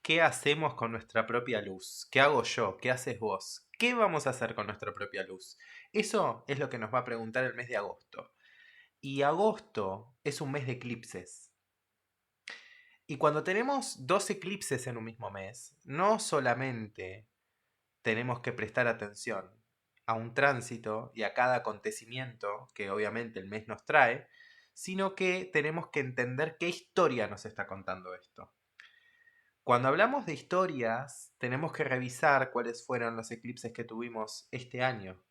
¿Qué hacemos con nuestra propia luz? ¿Qué hago yo? ¿Qué haces vos? ¿Qué vamos a hacer con nuestra propia luz? Eso es lo que nos va a preguntar el mes de agosto. Y agosto es un mes de eclipses. Y cuando tenemos dos eclipses en un mismo mes, no solamente tenemos que prestar atención a un tránsito y a cada acontecimiento que obviamente el mes nos trae, sino que tenemos que entender qué historia nos está contando esto. Cuando hablamos de historias, tenemos que revisar cuáles fueron los eclipses que tuvimos este año.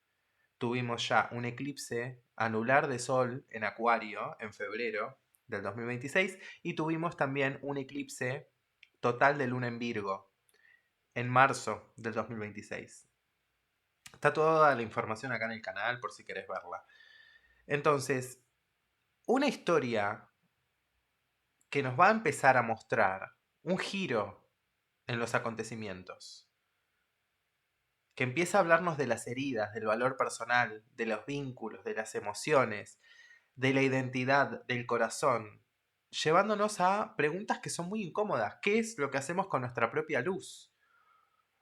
Tuvimos ya un eclipse anular de Sol en Acuario en febrero del 2026 y tuvimos también un eclipse total de Luna en Virgo en marzo del 2026. Está toda la información acá en el canal por si querés verla. Entonces, una historia que nos va a empezar a mostrar un giro en los acontecimientos, que empieza a hablarnos de las heridas, del valor personal, de los vínculos, de las emociones, de la identidad, del corazón, llevándonos a preguntas que son muy incómodas. ¿Qué es lo que hacemos con nuestra propia luz?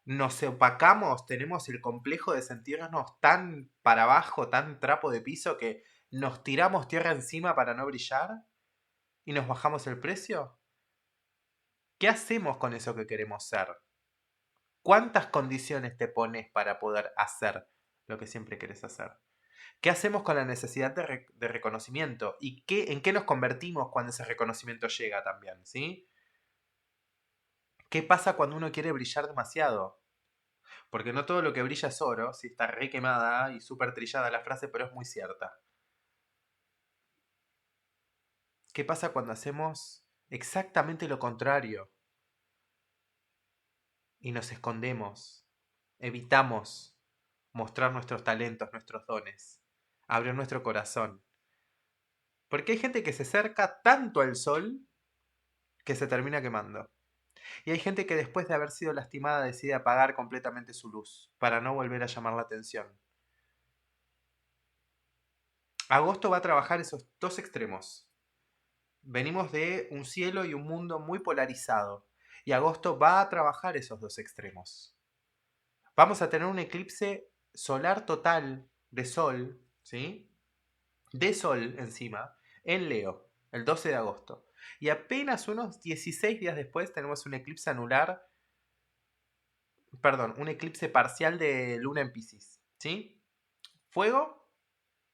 ¿Nos opacamos? ¿Tenemos el complejo de sentirnos tan para abajo, tan trapo de piso que nos tiramos tierra encima para no brillar? ¿Y nos bajamos el precio? ¿Qué hacemos con eso que queremos ser? ¿Cuántas condiciones te pones para poder hacer lo que siempre querés hacer? ¿Qué hacemos con la necesidad de reconocimiento? ¿Y en qué nos convertimos cuando ese reconocimiento llega también? ¿Sí? ¿Qué pasa cuando uno quiere brillar demasiado? Porque no todo lo que brilla es oro, si está re quemada y súper trillada la frase, pero es muy cierta. ¿Qué pasa cuando hacemos exactamente lo contrario y nos escondemos? Evitamos mostrar nuestros talentos, nuestros dones, abrir nuestro corazón. Porque hay gente que se acerca tanto al sol que se termina quemando. Y hay gente que después de haber sido lastimada decide apagar completamente su luz para no volver a llamar la atención. Agosto va a trabajar esos dos extremos. Venimos de un cielo y un mundo muy polarizado. Y agosto va a trabajar esos dos extremos. Vamos a tener un eclipse solar total de sol, ¿sí? De sol encima, en Leo, el 12 de agosto. Y apenas unos 16 días después tenemos un eclipse anular, perdón, un eclipse parcial de luna en Piscis, ¿sí? Fuego,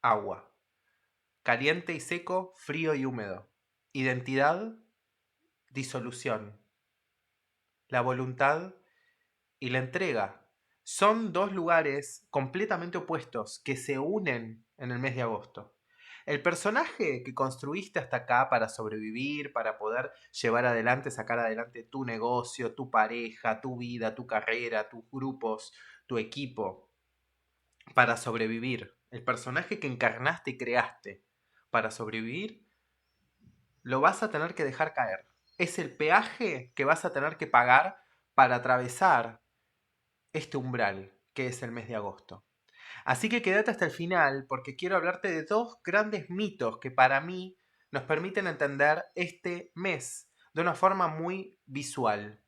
agua. Caliente y seco, frío y húmedo. Identidad, disolución. La voluntad y la entrega. Son dos lugares completamente opuestos que se unen en el mes de agosto. El personaje que construiste hasta acá para sobrevivir, para poder llevar adelante, sacar adelante tu negocio, tu pareja, tu vida, tu carrera, tus grupos, tu equipo, para sobrevivir. El personaje que encarnaste y creaste para sobrevivir, lo vas a tener que dejar caer. Es el peaje que vas a tener que pagar para atravesar este umbral que es el mes de agosto. Así que quédate hasta el final porque quiero hablarte de dos grandes mitos que para mí nos permiten entender este mes de una forma muy visual.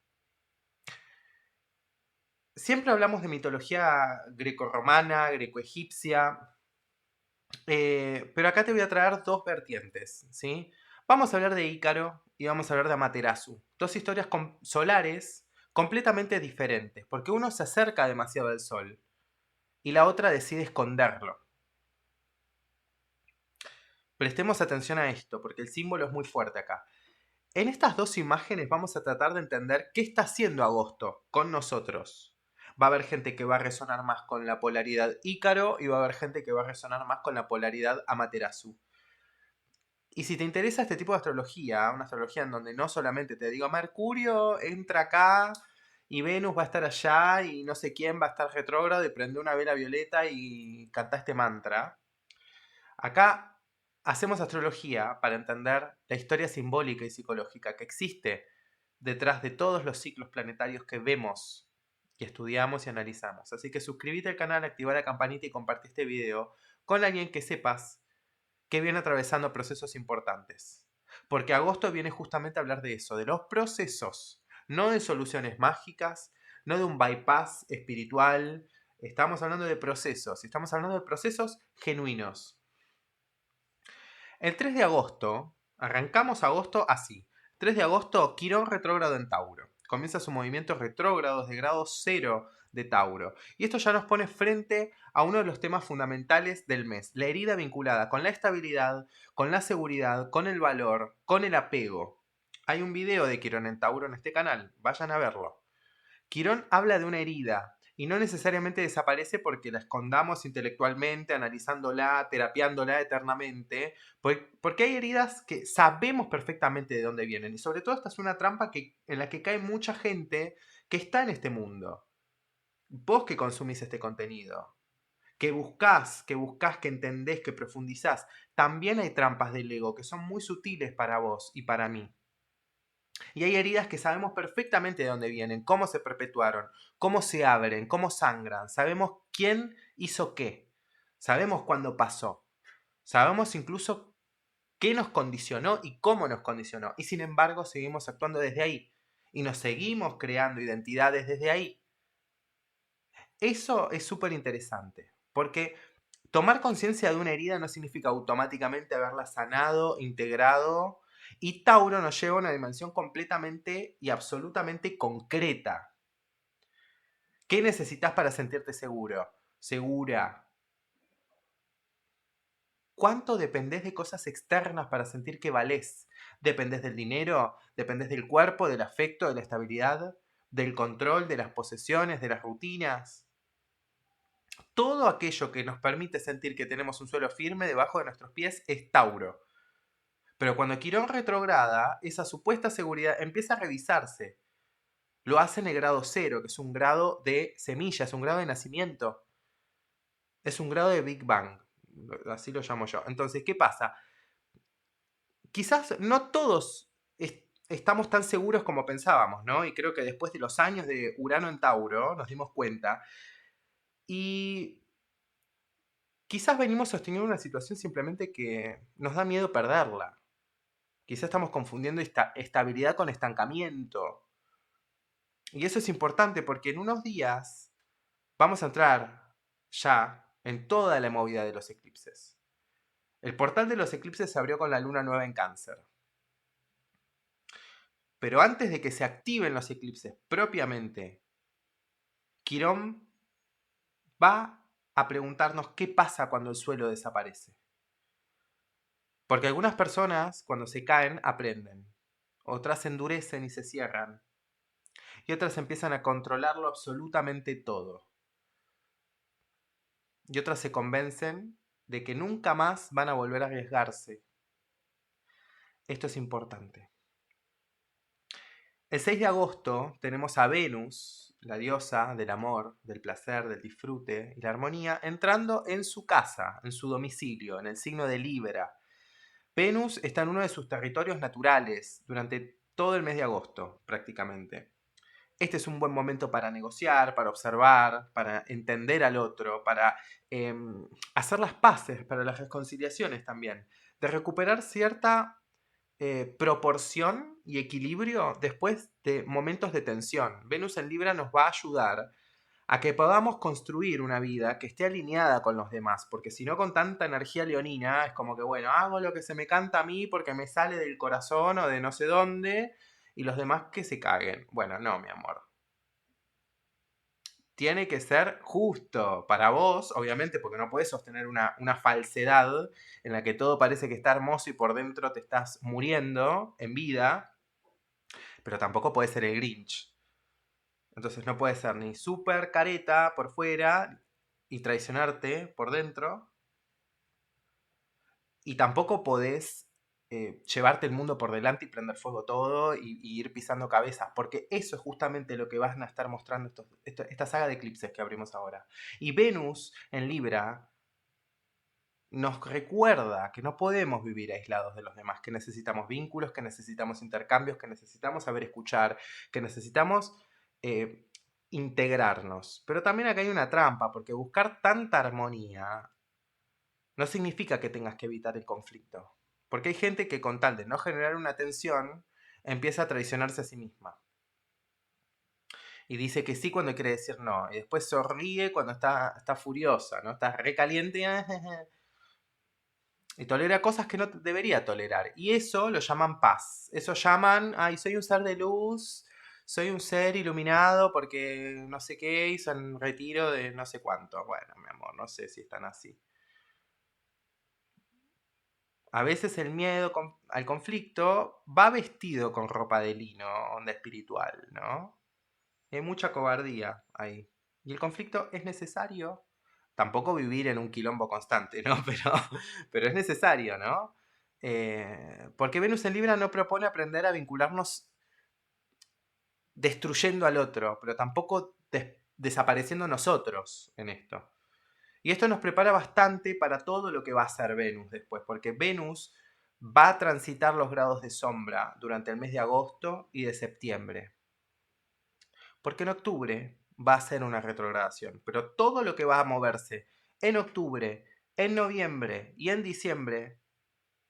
Siempre hablamos de mitología grecorromana, grecoegipcia, pero acá te voy a traer dos vertientes, ¿sí? Vamos a hablar de Ícaro y vamos a hablar de Amaterasu. Dos historias solares completamente diferentes, porque uno se acerca demasiado al sol y la otra decide esconderlo. Prestemos atención a esto, porque el símbolo es muy fuerte acá. En estas dos imágenes vamos a tratar de entender qué está haciendo Agosto con nosotros. Va a haber gente que va a resonar más con la polaridad Ícaro y va a haber gente que va a resonar más con la polaridad Amaterasu. Y si te interesa este tipo de astrología, una astrología en donde no solamente te digo Mercurio entra acá y Venus va a estar allá y no sé quién va a estar retrógrado y prende una vela violeta y canta este mantra. Acá hacemos astrología para entender la historia simbólica y psicológica que existe detrás de todos los ciclos planetarios que vemos y estudiamos y analizamos. Así que suscríbete al canal, activa la campanita y comparte este video con alguien que sepas que viene atravesando procesos importantes. Porque agosto viene justamente a hablar de eso, de los procesos. no de soluciones mágicas, no de un bypass espiritual. Estamos hablando de procesos, estamos hablando de procesos genuinos. El 3 de agosto, arrancamos agosto así. 3 de agosto, Quirón retrógrado en Tauro. Comienza su movimiento retrógrado de grado 0 de Tauro. Y esto ya nos pone frente a uno de los temas fundamentales del mes. La herida vinculada con la estabilidad, con la seguridad, con el valor, con el apego. Hay un video de Quirón en Tauro en este canal. Vayan a verlo. Quirón habla de una herida y no necesariamente desaparece porque la escondamos intelectualmente, analizándola, terapiándola eternamente, porque hay heridas que sabemos perfectamente de dónde vienen. Y sobre todo esta es una trampa en la que cae mucha gente que está en este mundo. Vos que consumís este contenido, que buscás, que entendés, que profundizás, también hay trampas del ego que son muy sutiles para vos y para mí. Y hay heridas que sabemos perfectamente de dónde vienen, cómo se perpetuaron, cómo se abren, cómo sangran. Sabemos quién hizo qué. Sabemos cuándo pasó. Sabemos incluso qué nos condicionó y cómo nos condicionó. Y sin embargo seguimos actuando desde ahí. Y nos seguimos creando identidades desde ahí. Eso es súper interesante. Porque tomar conciencia de una herida no significa automáticamente haberla sanado, integrado. Y Tauro nos lleva a una dimensión completamente y absolutamente concreta. ¿Qué necesitas para sentirte seguro? Segura. ¿Cuánto dependés de cosas externas para sentir que valés? ¿Dependés del dinero? ¿Dependés del cuerpo, del afecto, de la estabilidad? ¿Del control, de las posesiones, de las rutinas? Todo aquello que nos permite sentir que tenemos un suelo firme debajo de nuestros pies es Tauro. Pero cuando Quirón retrograda, esa supuesta seguridad empieza a revisarse. Lo hace en el grado 0, que es un grado de semilla, es un grado de nacimiento. Es un grado de Big Bang. Así lo llamo yo. Entonces, ¿qué pasa? Quizás no todos estamos tan seguros como pensábamos, ¿no? Y creo que después de los años de Urano en Tauro nos dimos cuenta. Y quizás venimos sosteniendo una situación simplemente que nos da miedo perderla. Quizás estamos confundiendo estabilidad con estancamiento. Y eso es importante porque en unos días vamos a entrar ya en toda la movida de los eclipses. El portal de los eclipses se abrió con la luna nueva en Cáncer. Pero antes de que se activen los eclipses propiamente, Quirón va a preguntarnos qué pasa cuando el suelo desaparece. Porque algunas personas, cuando se caen, aprenden. Otras se endurecen y se cierran. Y otras empiezan a controlarlo absolutamente todo. Y otras se convencen de que nunca más van a volver a arriesgarse. Esto es importante. El 6 de agosto tenemos a Venus, la diosa del amor, del placer, del disfrute y la armonía, entrando en su casa, en su domicilio, en el signo de Libra. Venus está en uno de sus territorios naturales durante todo el mes de agosto, prácticamente. Este es un buen momento para negociar, para observar, para entender al otro, para hacer las paces, para las reconciliaciones también, de recuperar cierta proporción y equilibrio después de momentos de tensión. Venus en Libra nos va a ayudar a que podamos construir una vida que esté alineada con los demás, porque si no con tanta energía leonina es como que, bueno, hago lo que se me canta a mí porque me sale del corazón o de no sé dónde y los demás que se caguen. Bueno, no, mi amor. Tiene que ser justo para vos, obviamente, porque no puedes sostener una falsedad en la que todo parece que está hermoso y por dentro te estás muriendo en vida, pero tampoco puede ser el Grinch. Entonces no puede ser ni súper careta por fuera y traicionarte por dentro, y tampoco podés llevarte el mundo por delante y prender fuego todo y ir pisando cabezas, porque eso es justamente lo que van a estar mostrando esta saga de eclipses que abrimos ahora. Y Venus en Libra nos recuerda que no podemos vivir aislados de los demás, que necesitamos vínculos, que necesitamos intercambios, que necesitamos saber escuchar, que necesitamos eh, integrarnos. Pero también acá hay una trampa, porque buscar tanta armonía no significa que tengas que evitar el conflicto. Porque hay gente que con tal de no generar una tensión, empieza a traicionarse a sí misma. Y dice que sí cuando quiere decir no. Y después sonríe cuando está furiosa, ¿no? Está recaliente. Y tolera cosas que no debería tolerar. Y eso lo llaman paz. Eso llaman, ay, soy un ser de luz, soy un ser iluminado porque no sé qué, hizo un retiro de no sé cuánto. Bueno, mi amor, no sé si están así. A veces el miedo al conflicto va vestido con ropa de lino, onda espiritual, ¿no? Hay mucha cobardía ahí. Y el conflicto es necesario. Tampoco vivir en un quilombo constante, ¿no? Pero es necesario, ¿no? Porque Venus en Libra no propone aprender a vincularnos destruyendo al otro, pero tampoco desapareciendo nosotros en esto. Y esto nos prepara bastante para todo lo que va a ser Venus después, porque Venus va a transitar los grados de sombra durante el mes de agosto y de septiembre. Porque en octubre va a ser una retrogradación, pero todo lo que va a moverse en octubre, en noviembre y en diciembre,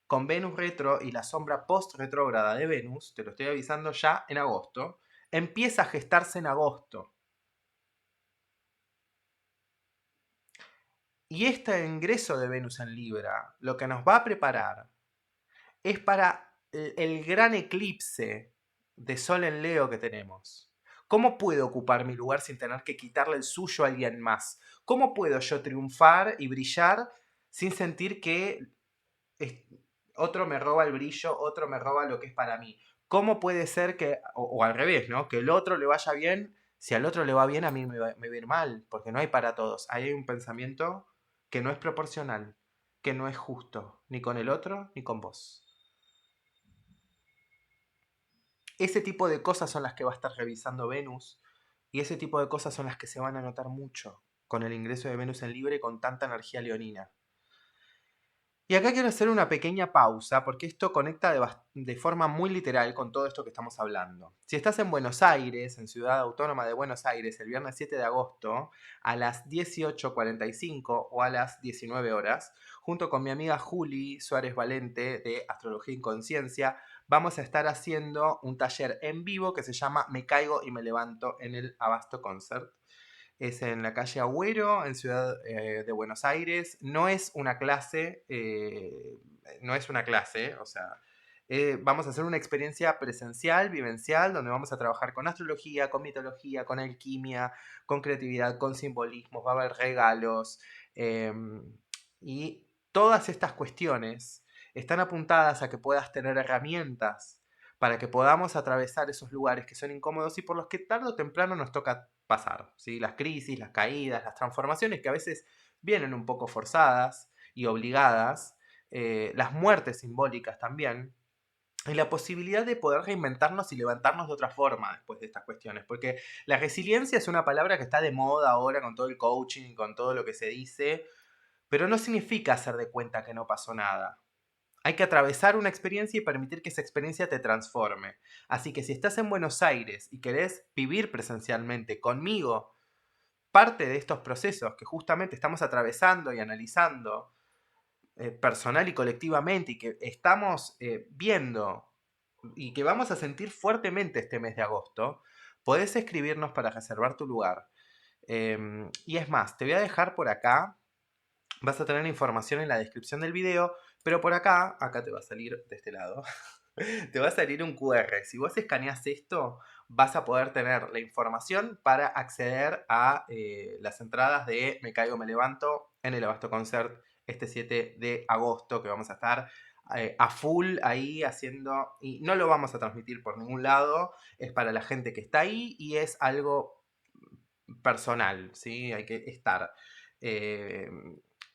con Venus retro y la sombra post-retrógrada de Venus, te lo estoy avisando ya en agosto, empieza a gestarse en agosto. Y este ingreso de Venus en Libra lo que nos va a preparar es para el gran eclipse de Sol en Leo que tenemos. ¿Cómo puedo ocupar mi lugar sin tener que quitarle el suyo a alguien más? ¿Cómo puedo yo triunfar y brillar sin sentir que otro me roba el brillo, otro me roba lo que es para mí? ¿Cómo puede ser que, o al revés, ¿no? Que el otro le vaya bien, si al otro le va bien, a mí me va a ir mal, porque no hay para todos. Ahí hay un pensamiento que no es proporcional, que no es justo, ni con el otro, ni con vos. Ese tipo de cosas son las que va a estar revisando Venus y ese tipo de cosas son las que se van a notar mucho con el ingreso de Venus en Libre con tanta energía leonina. Y acá quiero hacer una pequeña pausa porque esto conecta de forma muy literal con todo esto que estamos hablando. Si estás en Buenos Aires, en Ciudad Autónoma de Buenos Aires, el viernes 7 de agosto, a las 18:45 o a las 19 horas, junto con mi amiga Juli Suárez Valente de Astrología Inconsciencia, vamos a estar haciendo un taller en vivo que se llama Me Caigo y Me Levanto en el Abasto Concert. Es en la calle Agüero, en Ciudad de Buenos Aires. No es una clase, no es una clase, o sea, vamos a hacer una experiencia presencial, vivencial, donde vamos a trabajar con astrología, con mitología, con alquimia, con creatividad, con simbolismos, va a haber regalos. Y todas estas cuestiones están apuntadas a que puedas tener herramientas para que podamos atravesar esos lugares que son incómodos y por los que tarde o temprano nos toca pasar, ¿sí? Las crisis, las caídas, las transformaciones que a veces vienen un poco forzadas y obligadas, las muertes simbólicas también, y la posibilidad de poder reinventarnos y levantarnos de otra forma después de estas cuestiones, porque la resiliencia es una palabra que está de moda ahora con todo el coaching y con todo lo que se dice, pero no significa hacer de cuenta que no pasó nada. Hay que atravesar una experiencia y permitir que esa experiencia te transforme. Así que si estás en Buenos Aires y querés vivir presencialmente conmigo parte de estos procesos que justamente estamos atravesando y analizando personal y colectivamente y que estamos viendo y que vamos a sentir fuertemente este mes de agosto, podés escribirnos para reservar tu lugar. Y es más, te voy a dejar por acá. Vas a tener información en la descripción del video, pero por acá te va a salir de este lado, te va a salir un QR. Si vos escaneas esto, vas a poder tener la información para acceder a las entradas de Me Caigo, Me Levanto en el Abasto Concert este 7 de agosto, que vamos a estar a full ahí haciendo, y no lo vamos a transmitir por ningún lado, es para la gente que está ahí y es algo personal, ¿sí? Hay que estar. Eh,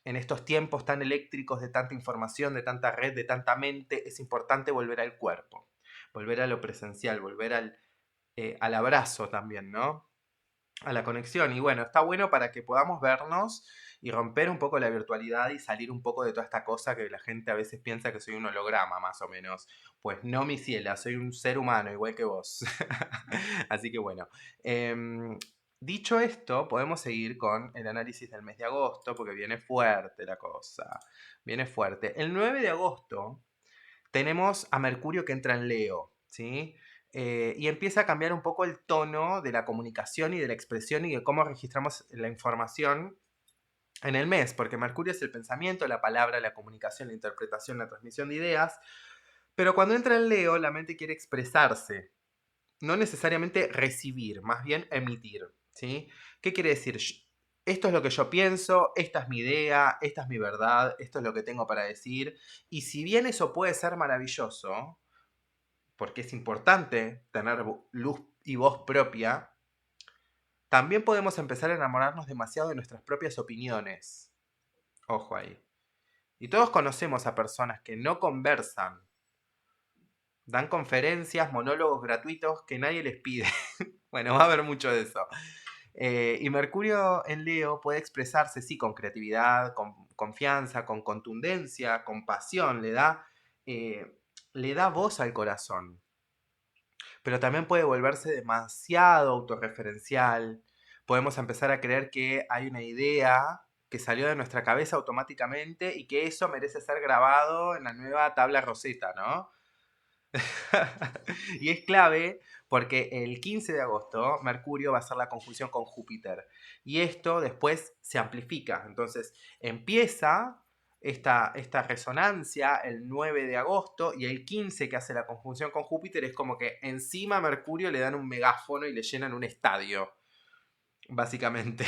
en estos tiempos tan eléctricos de tanta información, de tanta red, de tanta mente, es importante volver al cuerpo, volver a lo presencial, volver al abrazo también, ¿no? A la conexión. Y bueno, está bueno para que podamos vernos y romper un poco la virtualidad y salir un poco de toda esta cosa que la gente a veces piensa que soy un holograma, más o menos. Pues no, mi ciela, soy un ser humano igual que vos. Así que bueno. Dicho esto, podemos seguir con el análisis del mes de agosto, porque viene fuerte la cosa. Viene fuerte. El 9 de agosto tenemos a Mercurio que entra en Leo, ¿sí? Y empieza a cambiar un poco el tono de la comunicación y de la expresión y de cómo registramos la información en el mes, porque Mercurio es el pensamiento, la palabra, la comunicación, la interpretación, la transmisión de ideas, pero cuando entra en Leo, la mente quiere expresarse, no necesariamente recibir, más bien emitir, ¿sí? ¿Qué quiere decir? Esto es lo que yo pienso, esta es mi idea, esta es mi verdad, esto es lo que tengo para decir, y si bien eso puede ser maravilloso, porque es importante tener luz y voz propia, también podemos empezar a enamorarnos demasiado de nuestras propias opiniones. Ojo ahí. Y todos conocemos a personas que no conversan, dan conferencias, monólogos gratuitos que nadie les pide. Bueno, va a haber mucho de eso. Y Mercurio en Leo puede expresarse, sí, con creatividad, con confianza, con contundencia, con pasión, le da voz al corazón. Pero también puede volverse demasiado autorreferencial. Podemos empezar a creer que hay una idea que salió de nuestra cabeza automáticamente y que eso merece ser grabado en la nueva tabla Rosetta, ¿no? Y es clave porque el 15 de agosto Mercurio va a hacer la conjunción con Júpiter y esto después se amplifica. Entonces empieza esta resonancia el 9 de agosto y el 15 que hace la conjunción con Júpiter es como que encima a Mercurio le dan un megáfono y le llenan un estadio, básicamente.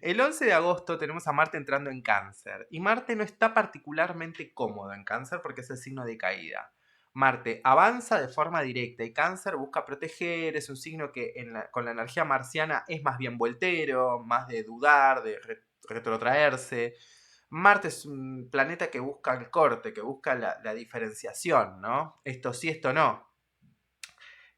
El 11 de agosto tenemos a Marte entrando en Cáncer y Marte no está particularmente cómodo en Cáncer porque es el signo de caída. Marte avanza de forma directa y Cáncer busca proteger, es un signo que con la energía marciana es más bien voltero, más de dudar, de retrotraerse. Marte es un planeta que busca el corte, que busca la diferenciación, ¿no? Esto sí, esto no.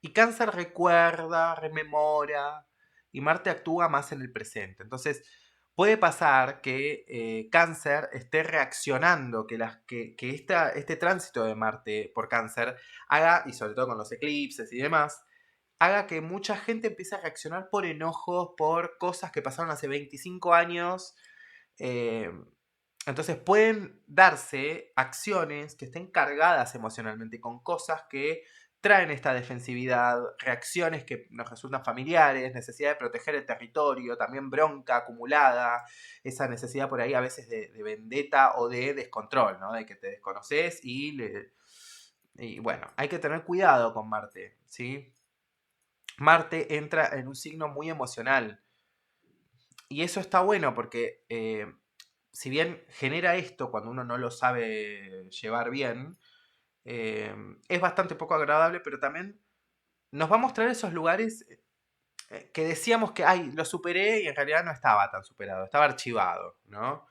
Y Cáncer recuerda, rememora, y Marte actúa más en el presente. Entonces, puede pasar que Cáncer esté reaccionando, que este tránsito de Marte por Cáncer haga, y sobre todo con los eclipses y demás, haga que mucha gente empiece a reaccionar por enojos, por cosas que pasaron hace 25 años. eh, entonces pueden darse acciones que estén cargadas emocionalmente con cosas que traen esta defensividad, reacciones que nos resultan familiares, necesidad de proteger el territorio, también bronca acumulada, esa necesidad por ahí a veces de vendetta o de descontrol, ¿no? De que te desconoces y bueno, hay que tener cuidado con Marte, ¿sí? Marte entra en un signo muy emocional y eso está bueno porque si bien genera esto cuando uno no lo sabe llevar bien, es bastante poco agradable, pero también nos va a mostrar esos lugares que decíamos que, ay, lo superé y en realidad no estaba tan superado, estaba archivado, ¿no?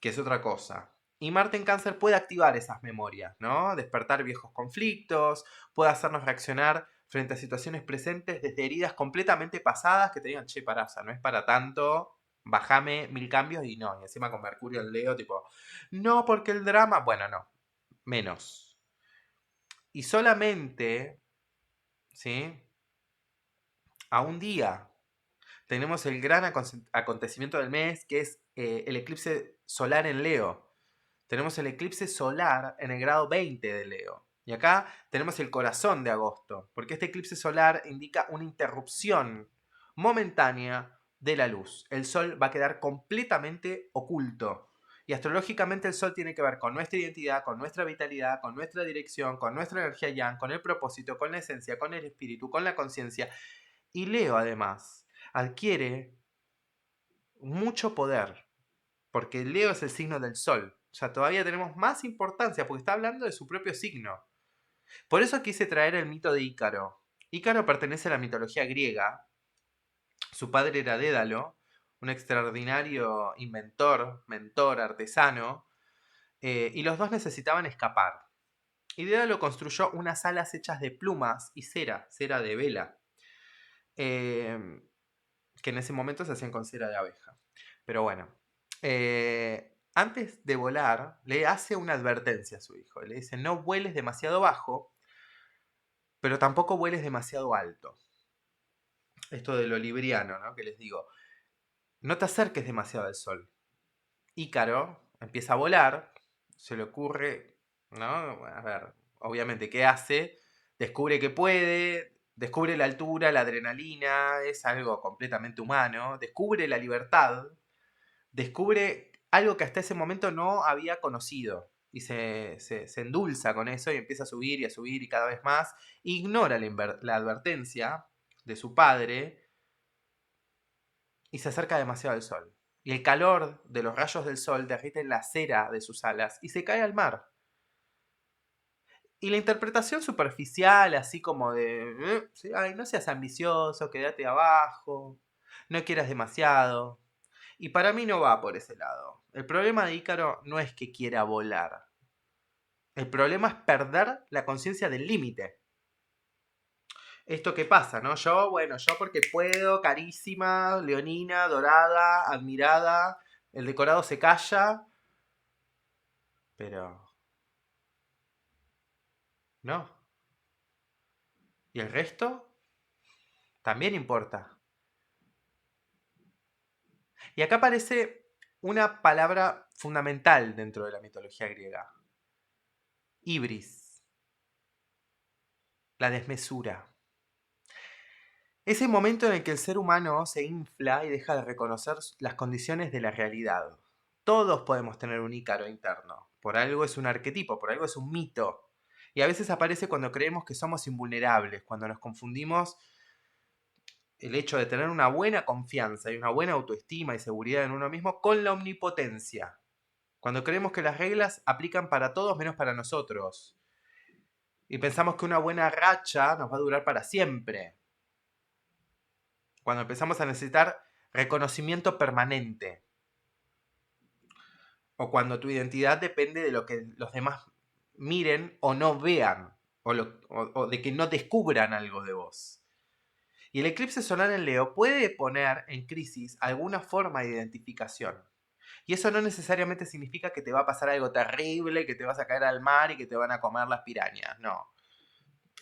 Que es otra cosa. Y Marte en Cáncer puede activar esas memorias, ¿no? Despertar viejos conflictos, puede hacernos reaccionar frente a situaciones presentes desde heridas completamente pasadas que te digan, che, pará, o sea, no es para tanto, bajame 1000 cambios y no. Y encima con Mercurio en Leo, tipo, no, porque el drama, bueno, no, menos. Y solamente, ¿sí? A un día tenemos el gran acontecimiento del mes, que es el eclipse solar en Leo. Tenemos el eclipse solar en el grado 20 de Leo. Y acá tenemos el corazón de agosto, porque este eclipse solar indica una interrupción momentánea de la luz. El sol va a quedar completamente oculto. Y astrológicamente el sol tiene que ver con nuestra identidad, con nuestra vitalidad, con nuestra dirección, con nuestra energía yang, con el propósito, con la esencia, con el espíritu, con la conciencia. Y Leo además adquiere mucho poder, porque Leo es el signo del sol. O sea, todavía tenemos más importancia porque está hablando de su propio signo. Por eso quise traer el mito de Ícaro. Ícaro pertenece a la mitología griega. Su padre era Dédalo, un extraordinario inventor, mentor, artesano, y los dos necesitaban escapar. Y Dédalo construyó unas alas hechas de plumas y cera de vela, eh, que en ese momento se hacían con cera de abeja. Pero bueno, antes de volar, le hace una advertencia a su hijo. Le dice, no vueles demasiado bajo, pero tampoco vueles demasiado alto. Esto de lo libriano, ¿no? Que les digo, no te acerques demasiado al sol. Ícaro empieza a volar, se le ocurre, ¿no? A ver, obviamente, ¿qué hace? Descubre que puede, descubre la altura, la adrenalina, es algo completamente humano, descubre la libertad, descubre algo que hasta ese momento no había conocido. Y se endulza con eso y empieza a subir y cada vez más. Ignora la advertencia de su padre y se acerca demasiado al sol. Y el calor de los rayos del sol derrite la cera de sus alas y se cae al mar. Y la interpretación superficial, así como de, sí, ay, no seas ambicioso, quédate abajo, no quieras demasiado. Y para mí no va por ese lado. El problema de Ícaro no es que quiera volar. El problema es perder la conciencia del límite. Esto que pasa, ¿no? Yo porque puedo, carísima, leonina, dorada, admirada, el decorado se calla, pero no. ¿Y el resto? También importa. Y acá aparece una palabra fundamental dentro de la mitología griega. Ibris, la desmesura. Ese momento en el que el ser humano se infla y deja de reconocer las condiciones de la realidad. Todos podemos tener un Ícaro interno. Por algo es un arquetipo, por algo es un mito. Y a veces aparece cuando creemos que somos invulnerables, cuando nos confundimos el hecho de tener una buena confianza y una buena autoestima y seguridad en uno mismo con la omnipotencia. Cuando creemos que las reglas aplican para todos menos para nosotros. Y pensamos que una buena racha nos va a durar para siempre. Cuando empezamos a necesitar reconocimiento permanente. O cuando tu identidad depende de lo que los demás miren o no vean. O de que no descubran algo de vos. Y el eclipse solar en Leo puede poner en crisis alguna forma de identificación. Y eso no necesariamente significa que te va a pasar algo terrible, que te vas a caer al mar y que te van a comer las pirañas. No.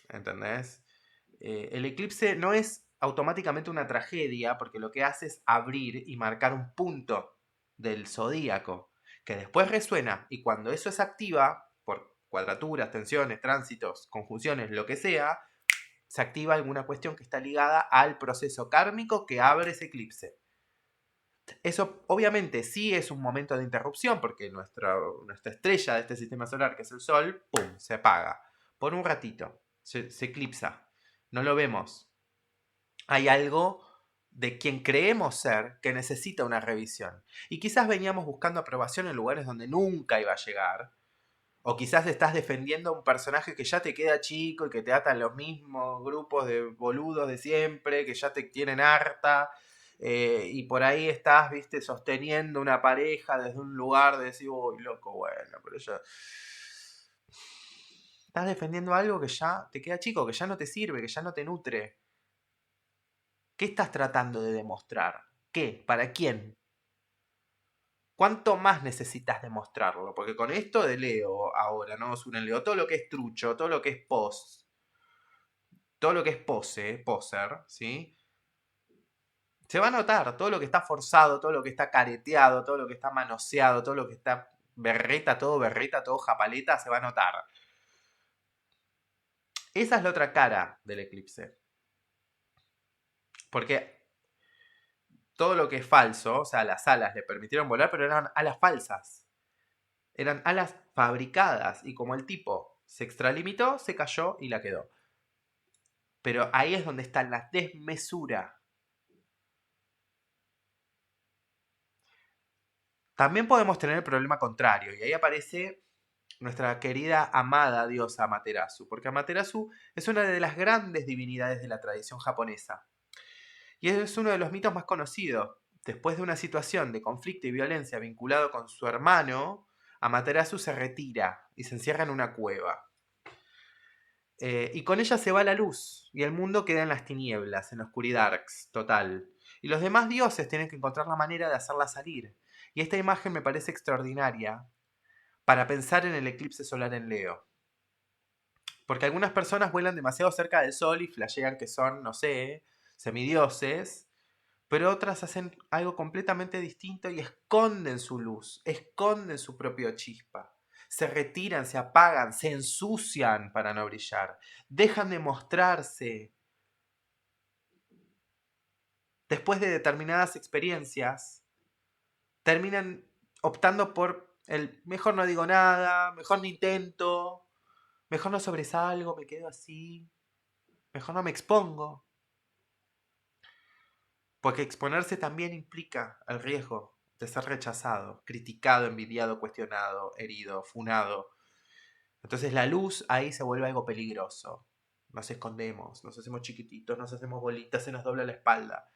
¿Entendés? El eclipse no es automáticamente una tragedia porque lo que hace es abrir y marcar un punto del zodíaco que después resuena y cuando eso se activa por cuadraturas, tensiones, tránsitos, conjunciones, lo que sea, se activa alguna cuestión que está ligada al proceso kármico que abre ese eclipse. Eso obviamente sí es un momento de interrupción porque nuestra estrella de este sistema solar, que es el Sol, ¡pum!, se apaga por un ratito, se eclipsa, no lo vemos. Hay algo de quien creemos ser que necesita una revisión. Y quizás veníamos buscando aprobación en lugares donde nunca iba a llegar. O quizás estás defendiendo a un personaje que ya te queda chico y que te atan los mismos grupos de boludos de siempre, que ya te tienen harta. Y por ahí estás, viste, sosteniendo una pareja desde un lugar de decir, uy, loco, bueno, pero ya. Estás defendiendo algo que ya te queda chico, que ya no te sirve, que ya no te nutre. ¿Qué estás tratando de demostrar? ¿Qué? ¿Para quién? ¿Cuánto más necesitas demostrarlo? Porque con esto de Leo ahora, ¿no? Sur en Leo, todo lo que es trucho, todo lo que es pos, todo lo que es pose, poser, ¿sí? Se va a notar todo lo que está forzado, todo lo que está careteado, todo lo que está manoseado, todo lo que está berreta, todo japaleta, se va a notar. Esa es la otra cara del eclipse. Porque todo lo que es falso, o sea, las alas le permitieron volar, pero eran alas falsas. Eran alas fabricadas y como el tipo se extralimitó, se cayó y la quedó. Pero ahí es donde está la desmesura. También podemos tener el problema contrario y ahí aparece nuestra querida amada diosa Amaterasu, porque Amaterasu es una de las grandes divinidades de la tradición japonesa y es uno de los mitos más conocidos. Después de una situación de conflicto y violencia vinculado con su hermano, Amaterasu se retira y se encierra en una cueva. Y con ella se va la luz y el mundo queda en las tinieblas, en la oscuridad total. Y los demás dioses tienen que encontrar la manera de hacerla salir. Y esta imagen me parece extraordinaria para pensar en el eclipse solar en Leo. Porque algunas personas vuelan demasiado cerca del sol y flashean que son, no sé, semidioses, pero otras hacen algo completamente distinto y esconden su luz, esconden su propio chispa. se retiran, se apagan, se ensucian para no brillar, dejan de mostrarse. Después de determinadas experiencias, terminan optando por el mejor no digo nada, mejor no intento, mejor no sobresalgo, me quedo así, mejor no me expongo. Porque exponerse también implica el riesgo de ser rechazado, criticado, envidiado, cuestionado, herido, funado. Entonces la luz ahí se vuelve algo peligroso. Nos escondemos, nos hacemos chiquititos, nos hacemos bolitas, se nos dobla la espalda.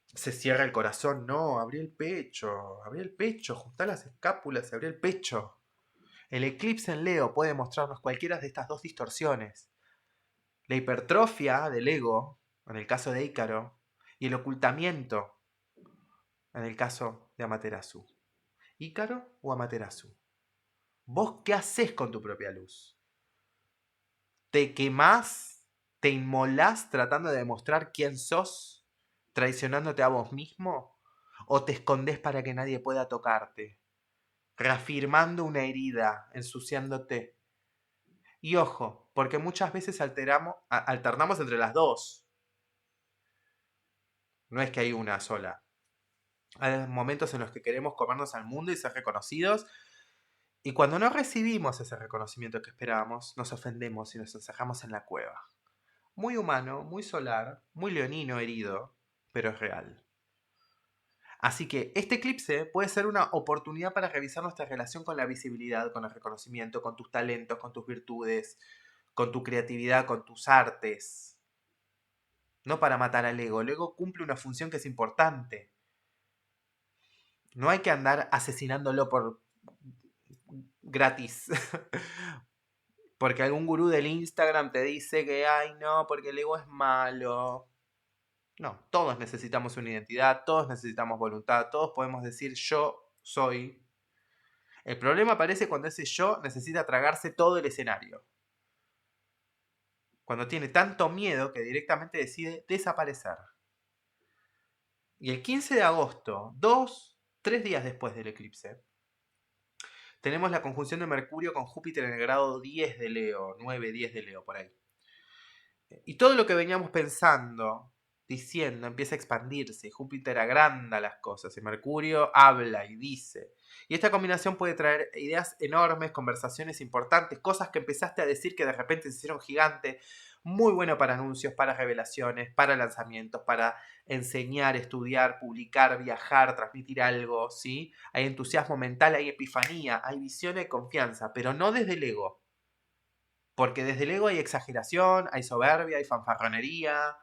Se cierra el corazón, no, abrí el pecho, juntá las escápulas y abrí el pecho. El eclipse en Leo puede mostrarnos cualquiera de estas dos distorsiones. La hipertrofia del ego, en el caso de Ícaro, y el ocultamiento, en el caso de Amaterasu. ¿Ícaro o Amaterasu? ¿Vos qué haces con tu propia luz? ¿Te quemás? ¿Te inmolás tratando de demostrar quién sos? ¿Traicionándote a vos mismo? ¿O te escondés para que nadie pueda tocarte? Reafirmando una herida, ensuciándote. Y ojo, porque muchas veces alternamos entre las dos. No es que hay una sola. Hay momentos en los que queremos comernos al mundo y ser reconocidos. Y cuando no recibimos ese reconocimiento que esperábamos, nos ofendemos y nos encerramos en la cueva. Muy humano, muy solar, muy leonino herido, pero es real. Así que este eclipse puede ser una oportunidad para revisar nuestra relación con la visibilidad, con el reconocimiento, con tus talentos, con tus virtudes, con tu creatividad, con tus artes. No para matar al ego. El ego cumple una función que es importante. No hay que andar asesinándolo por gratis. Porque algún gurú del Instagram te dice que, ay, no, porque el ego es malo. No, todos necesitamos una identidad, todos necesitamos voluntad, todos podemos decir yo soy. El problema aparece cuando ese yo necesita tragarse todo el escenario. Cuando tiene tanto miedo que directamente decide desaparecer. Y el 15 de agosto, 3 días después del eclipse, tenemos la conjunción de Mercurio con Júpiter en el grado 10 de Leo, 9, 10 de Leo, por ahí. Y todo lo que veníamos pensando, diciendo, empieza a expandirse. Júpiter agranda las cosas y Mercurio habla y dice. Y esta combinación puede traer ideas enormes, conversaciones importantes, cosas que empezaste a decir que de repente se hicieron gigantes. Muy bueno para anuncios, para revelaciones, para lanzamientos, para enseñar, estudiar, publicar, viajar, transmitir algo, ¿sí? Hay entusiasmo mental, hay epifanía, hay visión y confianza, pero no desde el ego. Porque desde el ego hay exageración, hay soberbia, hay fanfarronería.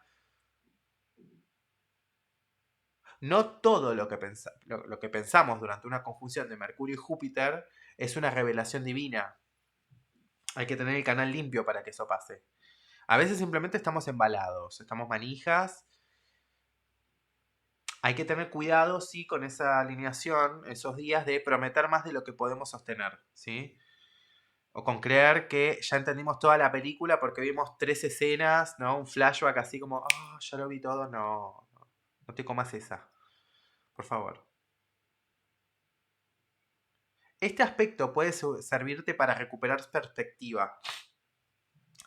No todo lo que pensamos durante una conjunción de Mercurio y Júpiter es una revelación divina. Hay que tener el canal limpio para que eso pase. A veces simplemente estamos embalados, estamos manijas. Hay que tener cuidado, sí, con esa alineación, esos días de prometer más de lo que podemos sostener, ¿sí? O con creer que ya entendimos toda la película porque vimos 3 escenas, ¿no? Un flashback así como, oh, ya lo vi todo. No, no te comas esa, por favor. Este aspecto puede servirte para recuperar perspectiva,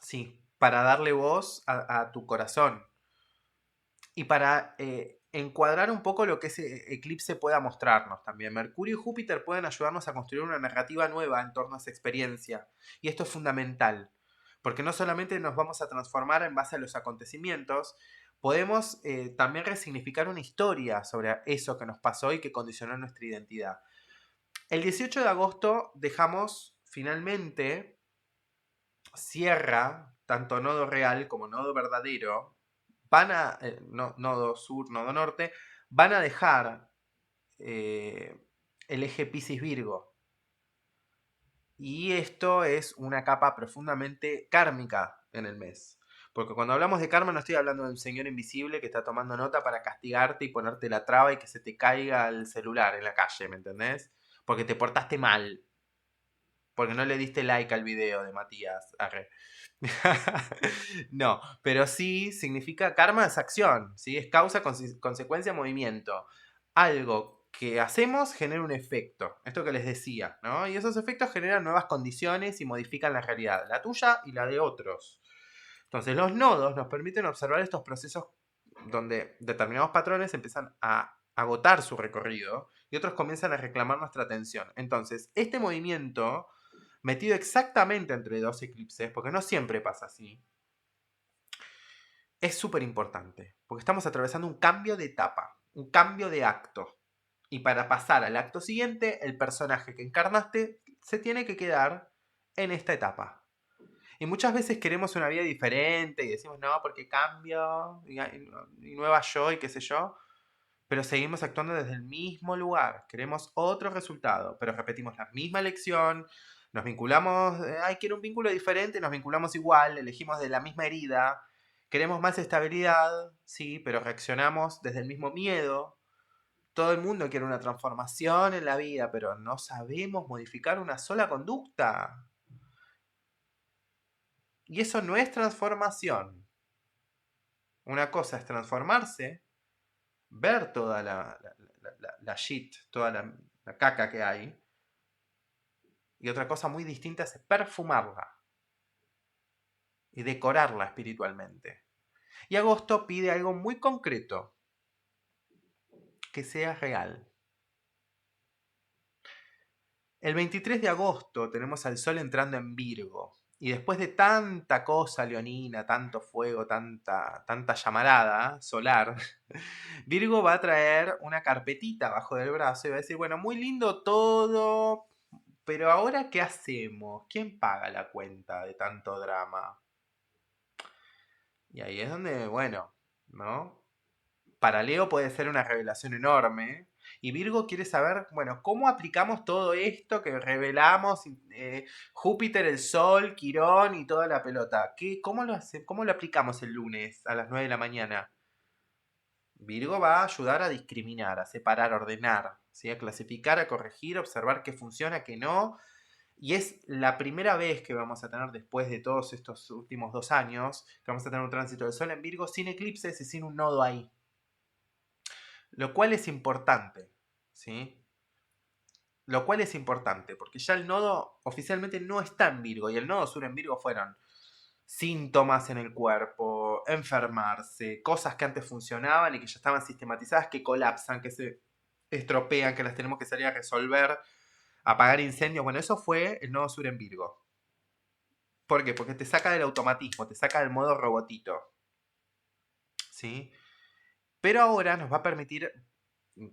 sí, para darle voz a tu corazón y para encuadrar un poco lo que ese eclipse pueda mostrarnos también. Mercurio y Júpiter pueden ayudarnos a construir una narrativa nueva en torno a esa experiencia. Y esto es fundamental, porque no solamente nos vamos a transformar en base a los acontecimientos, podemos también resignificar una historia sobre eso que nos pasó y que condicionó nuestra identidad. El 18 de agosto dejamos finalmente, cierra tanto nodo real como nodo verdadero, nodo sur, nodo norte, van a dejar el eje Piscis-Virgo. Y esto es una capa profundamente kármica en el mes. Porque cuando hablamos de karma no estoy hablando de un señor invisible que está tomando nota para castigarte y ponerte la traba y que se te caiga el celular en la calle, ¿me entendés? Porque te portaste mal. Porque no le diste like al video de Matías. Arre. No, pero sí significa karma es acción, ¿sí? Es causa, consecuencia, movimiento. Algo que hacemos genera un efecto, esto que les decía, ¿no? Y esos efectos generan nuevas condiciones y modifican la realidad, la tuya y la de otros. Entonces los nodos nos permiten observar estos procesos donde determinados patrones empiezan a agotar su recorrido y otros comienzan a reclamar nuestra atención. Entonces, este movimiento, metido exactamente entre dos eclipses, porque no siempre pasa así, es súper importante, porque estamos atravesando un cambio de etapa, un cambio de acto. Y para pasar al acto siguiente, el personaje que encarnaste se tiene que quedar en esta etapa. Y muchas veces queremos una vida diferente y decimos, no, porque cambio y nueva yo y qué sé yo. Pero seguimos actuando desde el mismo lugar. Queremos otro resultado, pero repetimos la misma lección. Nos vinculamos, ay, quiero un vínculo diferente, nos vinculamos igual, elegimos de la misma herida. Queremos más estabilidad, sí, pero reaccionamos desde el mismo miedo. Todo el mundo quiere una transformación en la vida, pero no sabemos modificar una sola conducta. Y eso no es transformación. Una cosa es transformarse, ver toda la shit, toda la caca que hay. Y otra cosa muy distinta es perfumarla y decorarla espiritualmente. Y agosto pide algo muy concreto, que sea real. El 23 de agosto tenemos al Sol entrando en Virgo. Y después de tanta cosa leonina, tanto fuego, tanta llamarada solar, Virgo va a traer una carpetita abajo del brazo y va a decir, bueno, muy lindo todo, pero ahora ¿qué hacemos? ¿Quién paga la cuenta de tanto drama? Y ahí es donde, bueno, ¿no? Para Leo puede ser una revelación enorme. Y Virgo quiere saber, bueno, ¿cómo aplicamos todo esto que revelamos? Júpiter, el Sol, Quirón y toda la pelota. ¿Cómo lo aplicamos el lunes a las 9 de la mañana? Virgo va a ayudar a discriminar, a separar, a ordenar, ¿sí? A clasificar, a corregir, a observar qué funciona, qué no. Y es la primera vez que vamos a tener, después de todos estos últimos 2 años, que vamos a tener un tránsito del Sol en Virgo sin eclipses y sin un nodo ahí. Lo cual es importante, ¿sí? Lo cual es importante, porque ya el nodo oficialmente no está en Virgo, y el nodo sur en Virgo fueron síntomas en el cuerpo, enfermarse, cosas que antes funcionaban y que ya estaban sistematizadas, que colapsan, que se estropean, que las tenemos que salir a resolver, apagar incendios. Bueno, eso fue el nodo sur en Virgo. ¿Por qué? Porque te saca del automatismo, te saca del modo robotito. ¿Sí? Pero ahora nos va a permitir,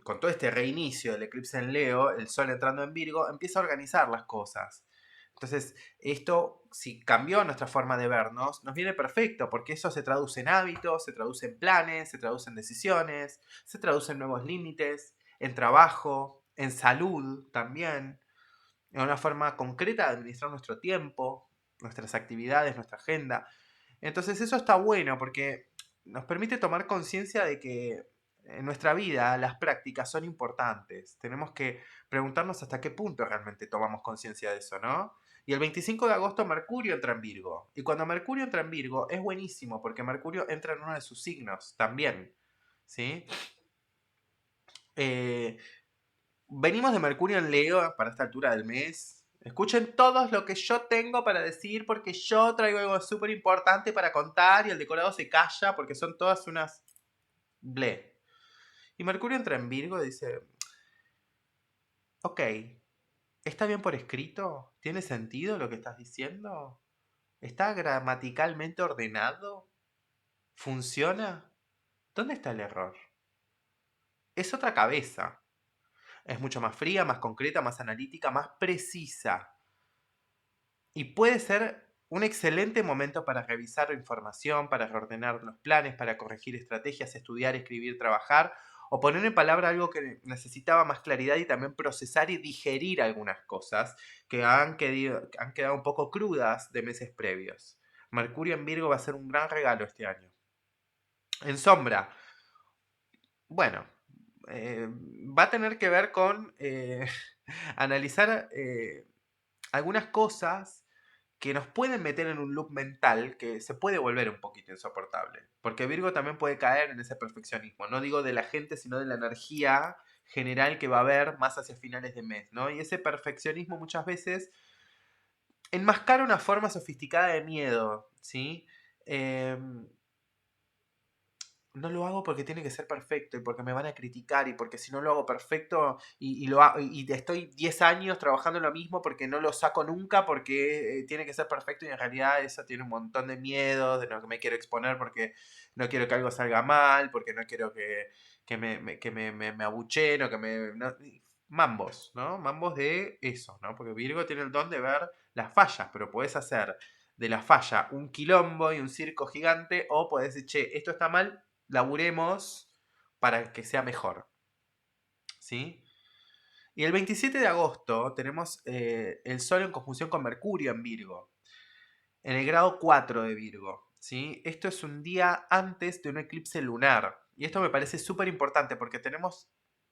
con todo este reinicio del eclipse en Leo, el Sol entrando en Virgo, empieza a organizar las cosas. Entonces, esto, si cambió nuestra forma de vernos, nos viene perfecto, porque eso se traduce en hábitos, se traduce en planes, se traduce en decisiones, se traduce en nuevos límites, en trabajo, en salud también, en una forma concreta de administrar nuestro tiempo, nuestras actividades, nuestra agenda. Entonces eso está bueno porque nos permite tomar conciencia de que en nuestra vida las prácticas son importantes. Tenemos que preguntarnos hasta qué punto realmente tomamos conciencia de eso, ¿no? Y el 25 de agosto Mercurio entra en Virgo. Y cuando Mercurio entra en Virgo es buenísimo porque Mercurio entra en uno de sus signos también. ¿Sí? Eh, Venimos de Mercurio en Leo para esta altura del mes. Escuchen todos lo que yo tengo para decir porque yo traigo algo súper importante para contar y el decorado se calla porque son todas unas ble. Y Mercurio entra en Virgo y dice, ok, ¿está bien por escrito? ¿Tiene sentido lo que estás diciendo? ¿Está gramaticalmente ordenado? ¿Funciona? ¿Dónde está el error? Es otra cabeza. Es mucho más fría, más concreta, más analítica, más precisa. Y puede ser un excelente momento para revisar la información, para reordenar los planes, para corregir estrategias, estudiar, escribir, trabajar, o poner en palabra algo que necesitaba más claridad y también procesar y digerir algunas cosas que han quedado un poco crudas de meses previos. Mercurio en Virgo va a ser un gran regalo este año. En sombra, bueno, va a tener que ver con analizar algunas cosas que nos pueden meter en un loop mental que se puede volver un poquito insoportable. Porque Virgo también puede caer en ese perfeccionismo. No digo de la gente, sino de la energía general que va a haber más hacia finales de mes, ¿no? Y ese perfeccionismo muchas veces enmascara una forma sofisticada de miedo, ¿sí? No lo hago porque tiene que ser perfecto y porque me van a criticar y porque si no lo hago perfecto y estoy 10 años trabajando en lo mismo porque no lo saco nunca porque tiene que ser perfecto y en realidad eso tiene un montón de miedos, de no que me quiero exponer porque no quiero que algo salga mal, porque no quiero que me abuchen o que me... mambos, ¿no? Mambos de eso, ¿no? Porque Virgo tiene el don de ver las fallas, pero puedes hacer de la falla un quilombo y un circo gigante o puedes decir, che, esto está mal, laburemos para que sea mejor. ¿Sí? Y el 27 de agosto tenemos el Sol en conjunción con Mercurio en Virgo, en el grado 4 de Virgo. ¿Sí? Esto es un día antes de un eclipse lunar. Y esto me parece súper importante porque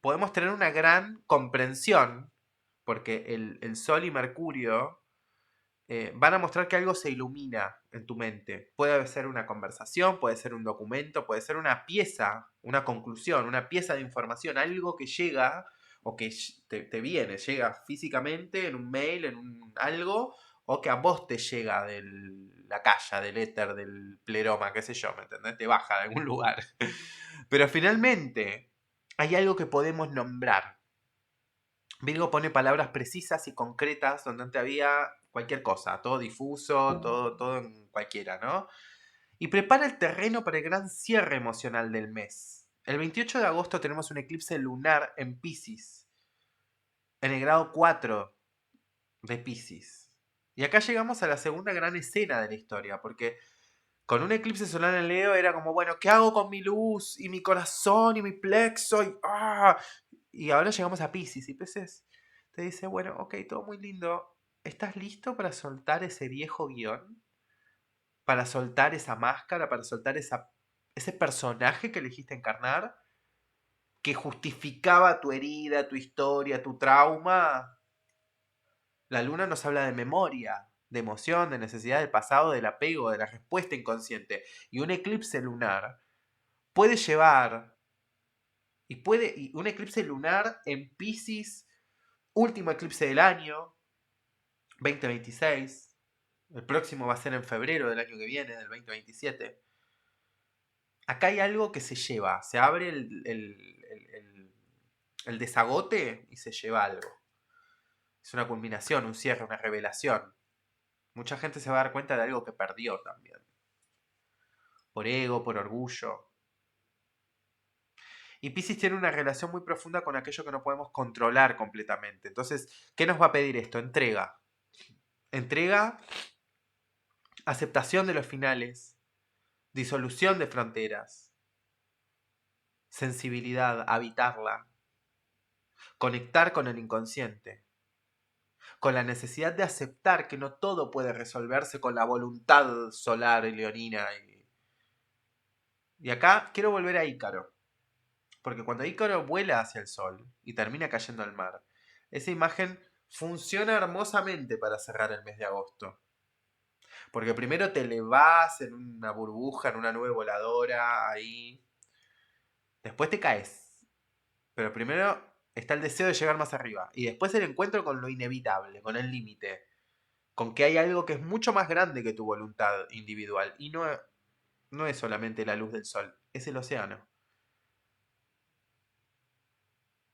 podemos tener una gran comprensión, porque el Sol y Mercurio van a mostrar que algo se ilumina en tu mente. Puede ser una conversación, puede ser un documento, puede ser una pieza, una conclusión, una pieza de información, algo que llega o que te viene, llega físicamente en un mail, en un algo, o que a vos te llega de la calle, del éter, del pleroma, qué sé yo, ¿me entendés? Te baja de algún lugar. Pero finalmente hay algo que podemos nombrar. Virgo pone palabras precisas y concretas donde antes había cualquier cosa, todo difuso, todo en cualquiera, ¿no? Y prepara el terreno para el gran cierre emocional del mes. El 28 de agosto tenemos un eclipse lunar en Pisces, en el grado 4 de Pisces. Y acá llegamos a la segunda gran escena de la historia, porque con un eclipse solar en Leo era como, bueno, ¿qué hago con mi luz y mi corazón y mi plexo? Y ahora llegamos a Pisces y Pisces te dice, bueno, ok, todo muy lindo. ¿Estás listo para soltar ese viejo guión? ¿Para soltar esa máscara? ¿Para soltar ese personaje que elegiste encarnar? ¿Que justificaba tu herida, tu historia, tu trauma? La luna nos habla de memoria, de emoción, de necesidad del pasado, del apego, de la respuesta inconsciente. Y un eclipse lunar puede llevar, y un eclipse lunar en Pisces, último eclipse del año, 2026, el próximo va a ser en febrero del año que viene, del 2027. Acá hay algo que se lleva, se abre el desagote y se lleva algo. Es una culminación, un cierre, una revelación. Mucha gente se va a dar cuenta de algo que perdió también. Por ego, por orgullo. Y Piscis tiene una relación muy profunda con aquello que no podemos controlar completamente. Entonces, ¿qué nos va a pedir esto? Entrega. Entrega, aceptación de los finales, disolución de fronteras, sensibilidad, habitarla, conectar con el inconsciente, con la necesidad de aceptar que no todo puede resolverse con la voluntad solar y leonina. Y acá quiero volver a Ícaro, porque cuando Ícaro vuela hacia el sol y termina cayendo al mar, esa imagen funciona hermosamente para cerrar el mes de agosto. Porque primero te elevás en una burbuja, en una nube voladora, ahí. Después te caes. Pero primero está el deseo de llegar más arriba. Y después el encuentro con lo inevitable, con el límite. Con que hay algo que es mucho más grande que tu voluntad individual. Y no es solamente la luz del sol, es el océano.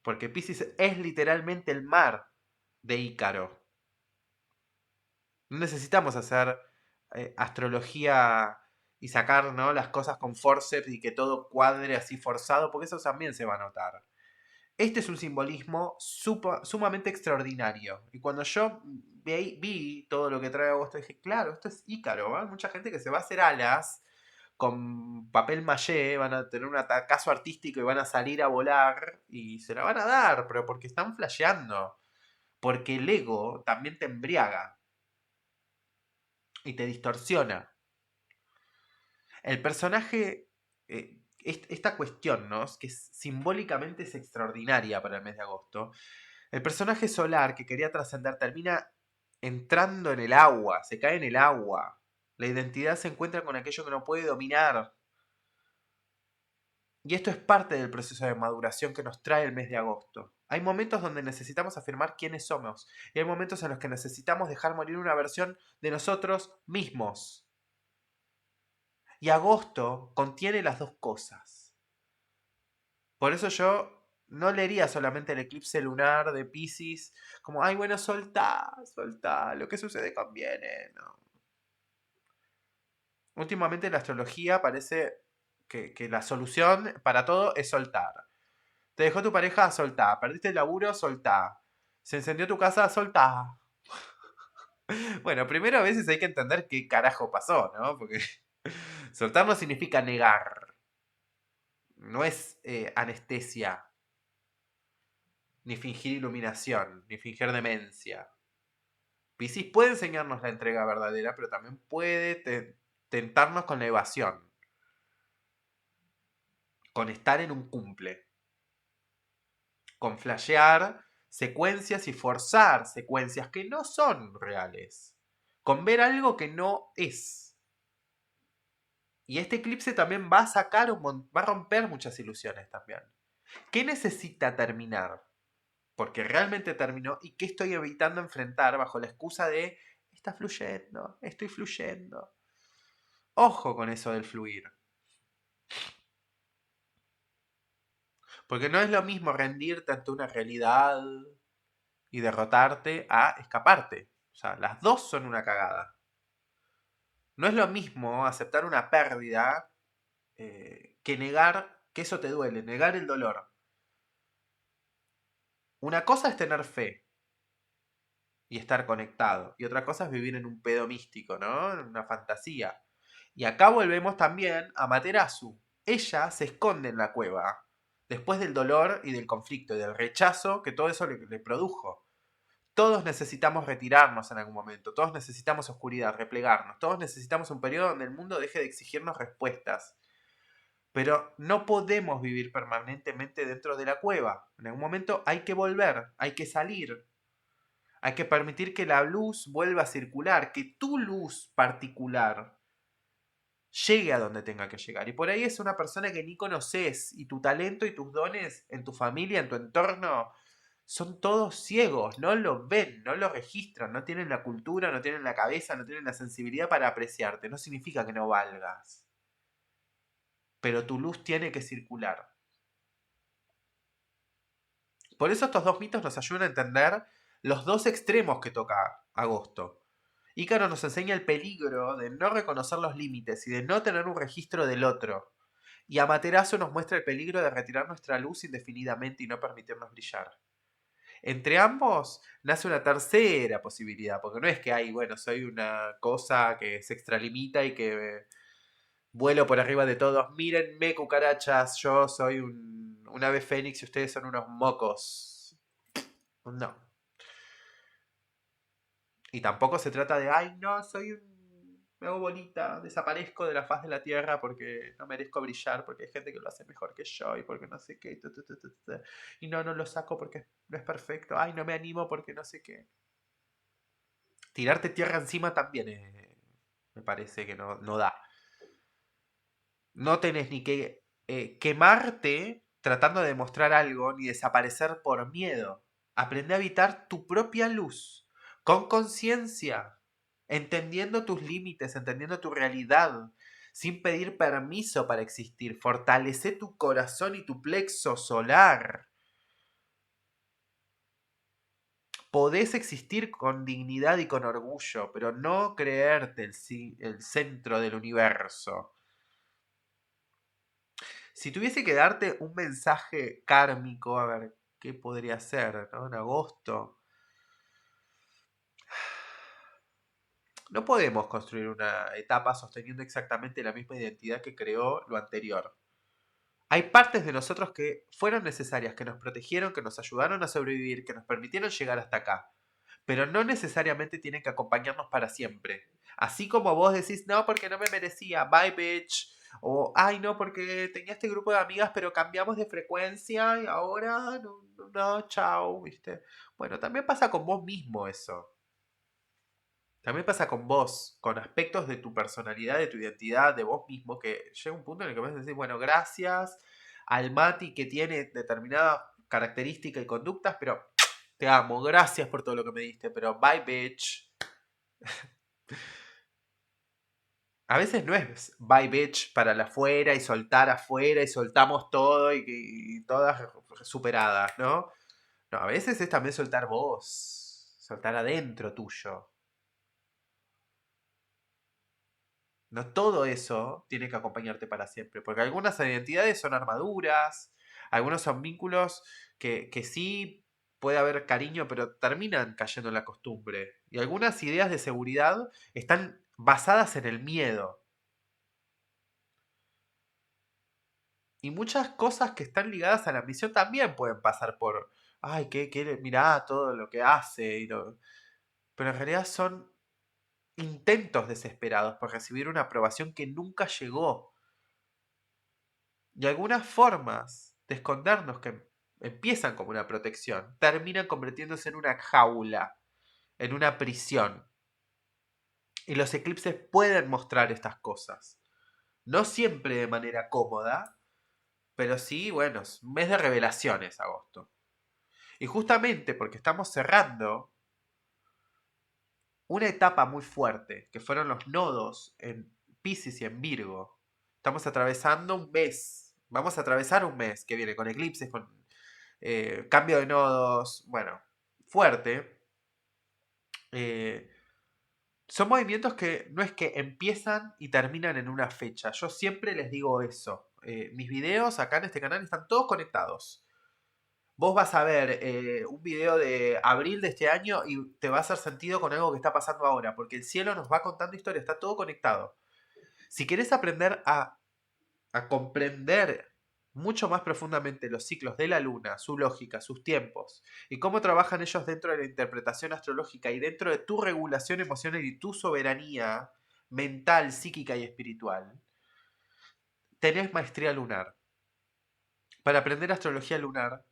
Porque Pisces es literalmente el mar de Ícaro. No necesitamos hacer astrología y sacar, ¿no?, las cosas con forceps y que todo cuadre así forzado, porque eso también se va a notar. Este es un simbolismo sumamente extraordinario. Y cuando yo vi todo lo que trae agosto, dije, claro, esto es Ícaro. Hay mucha gente que se va a hacer alas con papel maché, van a tener un caso artístico y van a salir a volar y se la van a dar, pero porque están flasheando. Porque el ego también te embriaga y te distorsiona. El personaje, esta cuestión, ¿no?, que simbólicamente es extraordinaria para el mes de agosto. El personaje solar que quería trascender termina entrando en el agua, se cae en el agua. La identidad se encuentra con aquello que no puede dominar. Y esto es parte del proceso de maduración que nos trae el mes de agosto. Hay momentos donde necesitamos afirmar quiénes somos y hay momentos en los que necesitamos dejar morir una versión de nosotros mismos. Y agosto contiene las dos cosas. Por eso yo no leería solamente el eclipse lunar de Piscis como, ay, bueno, soltá, soltá, lo que sucede conviene. No. Últimamente en la astrología parece que la solución para todo es soltar. Te dejó tu pareja, soltá. Perdiste el laburo, soltá. Se encendió tu casa, soltá. Bueno, primero a veces hay que entender qué carajo pasó, ¿no? Porque soltar no significa negar. No es anestesia, ni fingir iluminación, ni fingir demencia. Piscis puede enseñarnos la entrega verdadera, pero también puede tentarnos con la evasión. Con estar en un cumple. Con flashear secuencias y forzar secuencias que no son reales. Con ver algo que no es. Y este eclipse también va a sacar va a romper muchas ilusiones también. ¿Qué necesita terminar? Porque realmente terminó y qué estoy evitando enfrentar bajo la excusa de está fluyendo, estoy fluyendo. Ojo con eso del fluir. Porque no es lo mismo rendirte ante una realidad y derrotarte a escaparte. O sea, las dos son una cagada. No es lo mismo aceptar una pérdida que negar que eso te duele, negar el dolor. Una cosa es tener fe y estar conectado, y otra cosa es vivir en un pedo místico, ¿no? En una fantasía. Y acá volvemos también a Materazu. Ella se esconde en la cueva, después del dolor y del conflicto y del rechazo que todo eso le produjo. Todos necesitamos retirarnos en algún momento, todos necesitamos oscuridad, replegarnos, todos necesitamos un periodo donde el mundo deje de exigirnos respuestas. Pero no podemos vivir permanentemente dentro de la cueva. En algún momento hay que volver, hay que salir. Hay que permitir que la luz vuelva a circular, que tu luz particular llegue a donde tenga que llegar. Y por ahí es una persona que ni conoces y tu talento y tus dones en tu familia, en tu entorno, son todos ciegos, no lo ven, no lo registran, no tienen la cultura, no tienen la cabeza, no tienen la sensibilidad para apreciarte. No significa que no valgas, pero tu luz tiene que circular. Por eso estos dos mitos nos ayudan a entender los dos extremos que toca Agosto. Ícaro nos enseña el peligro de no reconocer los límites y de no tener un registro del otro. Y Amaterasu nos muestra el peligro de retirar nuestra luz indefinidamente y no permitirnos brillar. Entre ambos nace una tercera posibilidad, porque no es que hay, bueno, soy una cosa que se extralimita y que vuelo por arriba de todos. Mírenme, cucarachas, yo soy un ave fénix y ustedes son unos mocos. No. Y tampoco se trata de, ay, no, soy un... Me hago bolita, desaparezco de la faz de la tierra porque no merezco brillar, porque hay gente que lo hace mejor que yo y porque no sé qué. Y no, no lo saco porque no es perfecto. Ay, no me animo porque no sé qué. Tirarte tierra encima también me parece que no da. No tenés ni que quemarte tratando de demostrar algo, ni desaparecer por miedo. Aprende a evitar tu propia luz, con conciencia, entendiendo tus límites, entendiendo tu realidad, sin pedir permiso para existir. Fortalece tu corazón y tu plexo solar. Podés existir con dignidad y con orgullo, pero no creerte el centro del universo. Si tuviese que darte un mensaje kármico, a ver, ¿qué podría ser, ¿no? En agosto. No podemos construir una etapa sosteniendo exactamente la misma identidad que creó lo anterior. Hay partes de nosotros que fueron necesarias, que nos protegieron, que nos ayudaron a sobrevivir, que nos permitieron llegar hasta acá. Pero no necesariamente tienen que acompañarnos para siempre. Así como vos decís, no, porque no me merecía, bye bitch. O, ay, no, porque tenía este grupo de amigas, pero cambiamos de frecuencia y ahora no, chao, ¿viste? Bueno, también pasa con vos mismo eso. También pasa con vos, con aspectos de tu personalidad, de tu identidad, de vos mismo, que llega un punto en el que vas a decir, bueno, gracias, al Mati que tiene determinada característica y conductas, pero te amo, gracias por todo lo que me diste, pero bye bitch. A veces no es bye bitch para la afuera y soltamos todo y todas superadas, ¿no? No, a veces es también soltar vos, soltar adentro tuyo. No todo eso tiene que acompañarte para siempre, porque algunas identidades son armaduras, algunos son vínculos que sí puede haber cariño, pero terminan cayendo en la costumbre. Y algunas ideas de seguridad están basadas en el miedo. Y muchas cosas que están ligadas a la ambición también pueden pasar por, ay, mirá todo lo que hace. Pero en realidad son intentos desesperados por recibir una aprobación que nunca llegó. Y algunas formas de escondernos que empiezan como una protección, terminan convirtiéndose en una jaula, en una prisión. Y los eclipses pueden mostrar estas cosas. No siempre de manera cómoda, pero sí, bueno, es un mes de revelaciones agosto. Y justamente porque estamos cerrando una etapa muy fuerte, que fueron los nodos en Piscis y en Virgo. Estamos atravesando un mes, vamos a atravesar un mes que viene con eclipses, con cambio de nodos, bueno, fuerte. Eh, Son movimientos que no es que empiezan y terminan en una fecha. Yo siempre les digo eso. Mis videos acá en este canal están todos conectados. Vos vas a ver un video de abril de este año y te va a hacer sentido con algo que está pasando ahora, porque el cielo nos va contando historias, está todo conectado. Si querés aprender a comprender mucho más profundamente los ciclos de la luna, su lógica, sus tiempos, y cómo trabajan ellos dentro de la interpretación astrológica y dentro de tu regulación emocional y tu soberanía mental, psíquica y espiritual, tenés maestría lunar. Para aprender astrología lunar,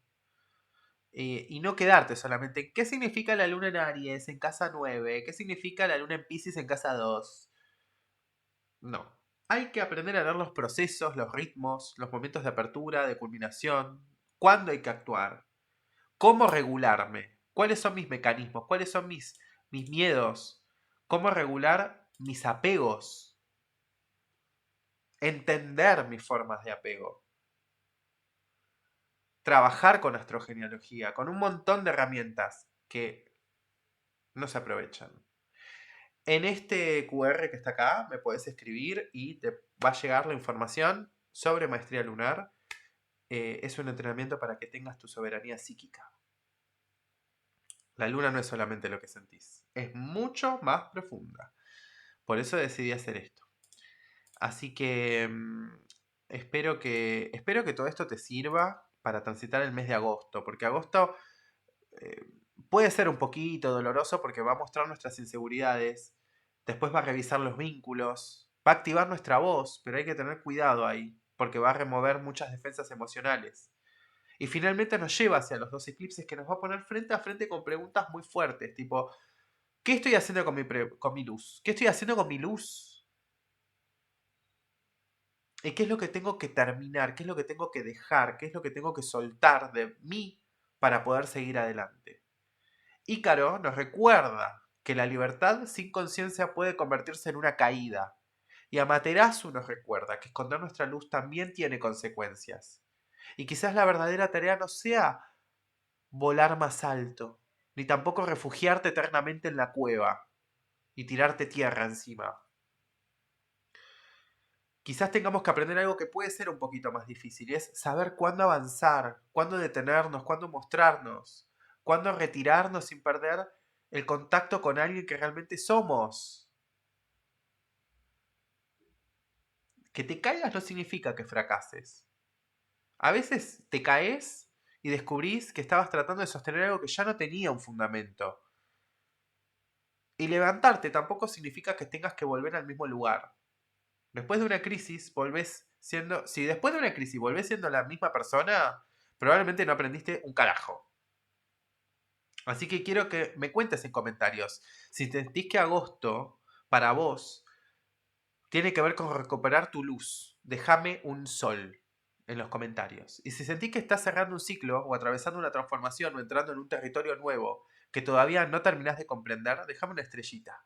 y no quedarte solamente en qué significa la luna en Aries en casa 9, qué significa la luna en Pisces en casa 2. No. Hay que aprender a leer los procesos, los ritmos, los momentos de apertura, de culminación, cuándo hay que actuar, cómo regularme, cuáles son mis mecanismos, cuáles son mis miedos, cómo regular mis apegos, entender mis formas de apego, trabajar con astrogenealogía, con un montón de herramientas que no se aprovechan. En este QR que está acá me puedes escribir y te va a llegar la información sobre maestría lunar. Es un entrenamiento para que tengas tu soberanía psíquica. La luna no es solamente lo que sentís, es mucho más profunda. Por eso decidí hacer esto. Así que espero que todo esto te sirva para transitar el mes de agosto, porque agosto eh, puede ser un poquito doloroso porque va a mostrar nuestras inseguridades, después va a revisar los vínculos, va a activar nuestra voz, pero hay que tener cuidado ahí, porque va a remover muchas defensas emocionales. Y finalmente nos lleva hacia los dos eclipses que nos va a poner frente a frente con preguntas muy fuertes, tipo, ¿qué estoy haciendo con mi luz? ¿Qué estoy haciendo con mi luz? ¿Y qué es lo que tengo que terminar? ¿Qué es lo que tengo que dejar? ¿Qué es lo que tengo que soltar de mí para poder seguir adelante? Ícaro nos recuerda que la libertad sin conciencia puede convertirse en una caída. Y Amaterasu nos recuerda que esconder nuestra luz también tiene consecuencias. Y quizás la verdadera tarea no sea volar más alto, ni tampoco refugiarte eternamente en la cueva y tirarte tierra encima. Quizás tengamos que aprender algo que puede ser un poquito más difícil, y es saber cuándo avanzar, cuándo detenernos, cuándo mostrarnos, cuándo retirarnos sin perder el contacto con alguien que realmente somos. Que te caigas no significa que fracases. A veces te caes y descubrís que estabas tratando de sostener algo que ya no tenía un fundamento. Y levantarte tampoco significa que tengas que volver al mismo lugar. Después de una crisis volvés siendo... Si después de una crisis volvés siendo la misma persona, probablemente no aprendiste un carajo. Así que quiero que me cuentes en comentarios si sentís que agosto, para vos, tiene que ver con recuperar tu luz. Déjame un sol. en los comentarios. Y si sentís que estás cerrando un ciclo o atravesando una transformación o entrando en un territorio nuevo que todavía no terminás de comprender, déjame una estrellita.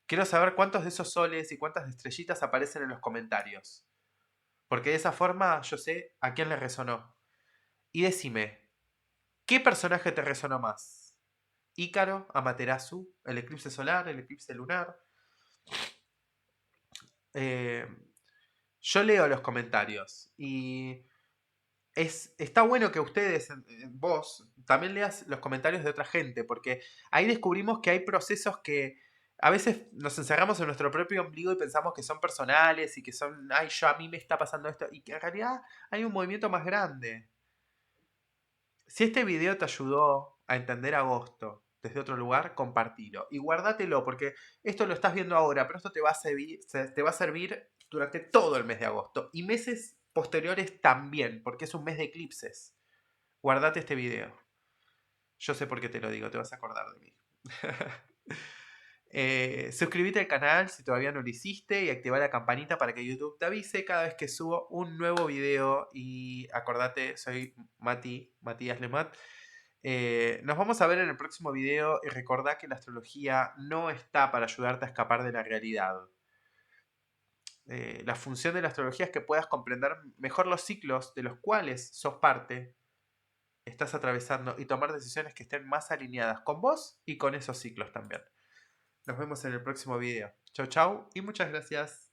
Quiero saber cuántos de esos soles y cuántas estrellitas aparecen en los comentarios. Porque de esa forma yo sé a quién le resonó. Y decime, ¿qué personaje te resonó más? ¿Ícaro, Amaterasu, el eclipse solar, el eclipse lunar? Eh, yo leo los comentarios y está bueno que ustedes, vos, también leas los comentarios de otra gente, porque ahí descubrimos que hay procesos que a veces nos encerramos en nuestro propio ombligo y pensamos que son personales y que son, ay, yo a mí me está pasando esto, y que en realidad hay un movimiento más grande. Si este video te ayudó a entender agosto desde otro lugar, compartilo y guárdatelo, porque esto lo estás viendo ahora, pero esto te va a servir durante todo el mes de agosto y meses posteriores también, porque es un mes de eclipses. Guardate este video. Yo sé por qué te lo digo, te vas a acordar de mí. Suscríbete al canal si todavía no lo hiciste y activa la campanita para que YouTube te avise cada vez que subo un nuevo video. Y acordate, soy Matías Lemat. Nos vamos a ver en el próximo video y recordá que la astrología no está para ayudarte a escapar de la realidad. La función de la astrología es que puedas comprender mejor los ciclos de los cuales sos parte, estás atravesando y tomar decisiones que estén más alineadas con vos y con esos ciclos también. Nos vemos en el próximo video. Chau, chau y muchas gracias.